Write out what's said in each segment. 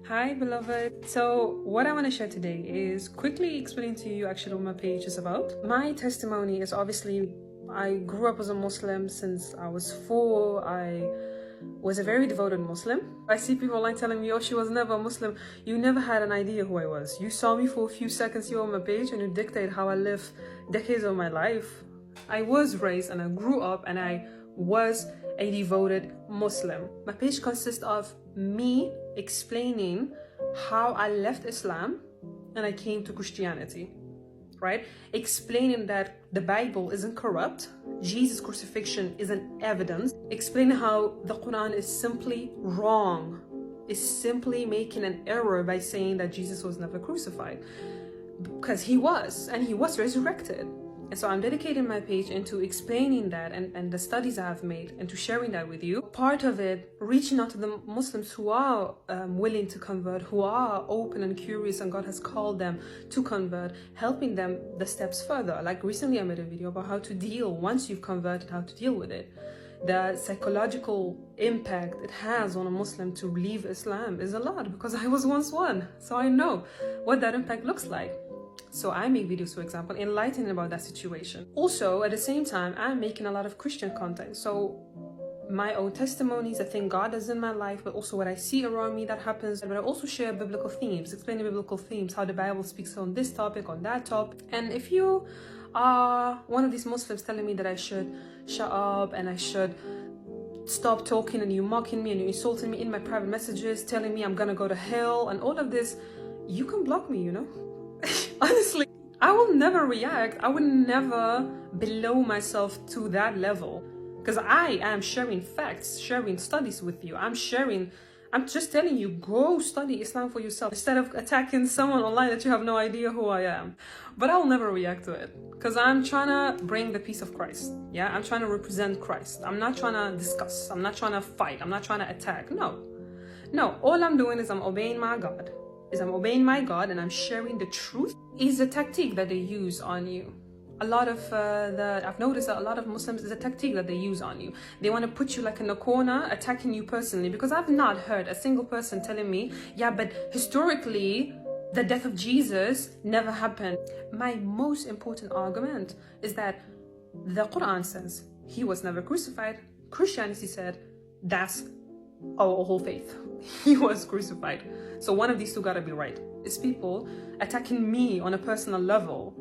Hi beloved. So what I want to share today is quickly explaining to you actually what my page is about. My testimony is obviously I grew up as a Muslim since I was 4. I was a very devoted Muslim. I see people online telling me, oh, she was never a Muslim. You never had an idea who I was. You saw me for a few seconds here on my page and you dictate how I live decades of my life. I was raised and I grew up and I was a devoted Muslim. My page consists of me explaining how I left Islam and I came to Christianity, right? Explaining that the Bible isn't corrupt, Jesus' crucifixion isn't evidence, explaining how the Quran is simply wrong, is simply making an error by saying that Jesus was never crucified, because he was, and he was resurrected. And so I'm dedicating my page into explaining that and the studies I have made and to sharing that with you. Part of it, reaching out to the Muslims who are willing to convert, who are open and curious and God has called them to convert, helping them the steps further. Like recently I made a video about how to deal, once you've converted, how to deal with it. The psychological impact it has on a Muslim to leave Islam is a lot, because I was once one. So I know what that impact looks like. So I make videos, for example, enlightening about that situation. Also, at the same time, I'm making a lot of Christian content. So my own testimonies, the thing God does in my life, but also what I see around me that happens. But I also share biblical themes, explaining biblical themes, how the Bible speaks on this topic, on that topic. And if you are one of these Muslims telling me that I should shut up and I should stop talking, and you mocking me and you insulting me in my private messages, telling me I'm gonna go to hell and all of this, you can block me, you know? Honestly, I will never react. I would never below myself to that level, because I am sharing facts, sharing studies with you. I'm just telling you, go study Islam for yourself instead of attacking someone online that you have no idea who I am. But I will never react to it, because I'm trying to bring the peace of Christ. Yeah, I'm trying to represent Christ. I'm not trying to discuss. I'm not trying to fight. I'm not trying to attack. No, all I'm doing is I'm obeying my God. And I'm sharing the truth. Is a tactic that they use on you. A lot of I've noticed that a lot of Muslims is a tactic that they use on you. They want to put you like in a corner, attacking you personally, because I've not heard a single person telling me, yeah, but historically the death of Jesus never happened. My most important argument is that the Quran says he was never crucified. Christianity said that's our whole faith. He was crucified. So one of these two gotta be right. It's people attacking me on a personal level.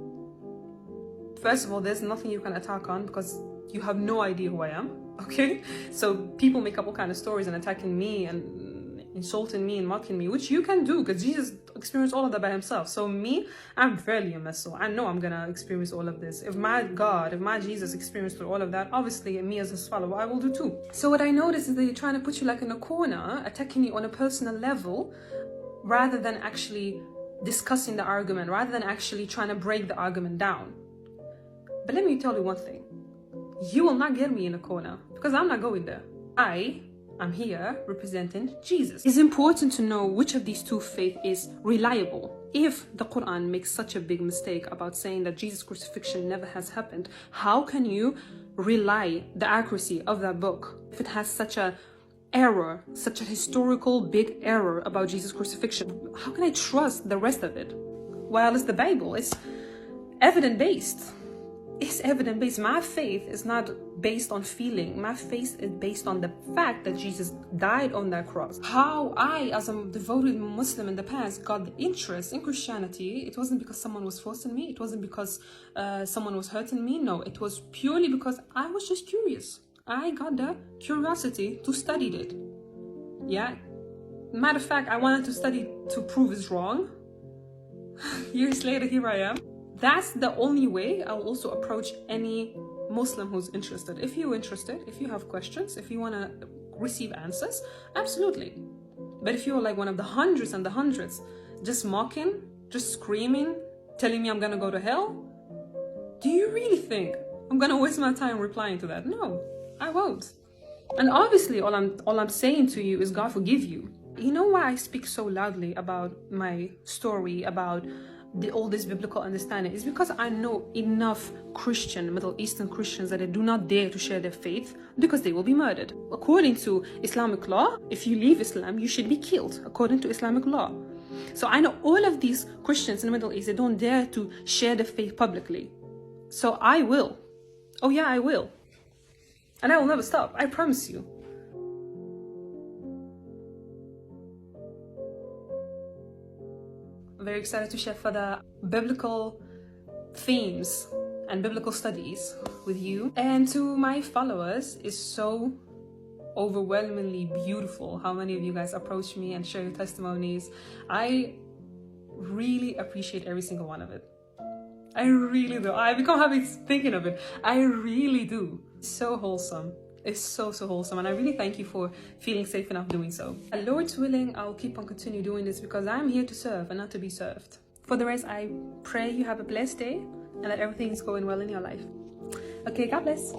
First of all, there's nothing you can attack on because you have no idea who I am, okay? So people make up all kind of stories and attacking me and insulting me and mocking me, which you can do because Jesus experienced all of that by himself. So me, I'm barely a missile. I know I'm gonna experience all of this. If my God, if my Jesus experienced all of that, obviously me as his follower, I will do too. So what I noticed is that they're trying to put you like in a corner, attacking you on a personal level, rather than actually discussing the argument, rather than actually trying to break the argument down. But let me tell you one thing. You will not get me in a corner, because I'm not going there. I'm here representing Jesus. It's important to know which of these two faiths is reliable. If the Quran makes such a big mistake about saying that Jesus' crucifixion never has happened, how can you rely the accuracy of that book if it has such a error, such a historical big error about Jesus' crucifixion? How can I trust the rest of it? While it's the Bible, it's evidence-based. It's evidence-based. My faith is not based on feeling. My faith is based on the fact that Jesus died on that cross. How I, as a devoted Muslim in the past, got the interest in Christianity, it wasn't because someone was forcing me. It wasn't because someone was hurting me. No, it was purely because I was just curious. I got the curiosity to study it. Yeah. Matter of fact, I wanted to study to prove it's wrong. Years later, here I am. That's the only way I'll also approach any Muslim who's interested. If you're interested, if you have questions, if you want to receive answers, absolutely. But if you're like one of the hundreds and the hundreds, just mocking, just screaming, telling me I'm gonna go to hell, do you really think I'm gonna waste my time replying to that? No, I won't. And obviously all I'm saying to you is God forgive you. You know why I speak so loudly about my story, about all this biblical understanding is because I know enough Middle Eastern Christians that they do not dare to share their faith because they will be murdered. According to Islamic law, if you leave Islam, you should be killed, according to Islamic law. So I know all of these Christians in the Middle East, they don't dare to share their faith publicly. So I will. Oh yeah, I will. And I will never stop, I promise you. Very excited to share further biblical themes and biblical studies with you. And to my followers, it's so overwhelmingly beautiful how many of you guys approach me and share your testimonies. I really appreciate every single one of it. I really do. I become happy thinking of it. I really do. It's so wholesome. It's so wholesome, and I really thank you for feeling safe enough doing so. And Lord's willing, I'll keep on continue doing this because I'm here to serve and not to be served. For the rest, I pray you have a blessed day and that everything is going well in your life. Okay, God bless.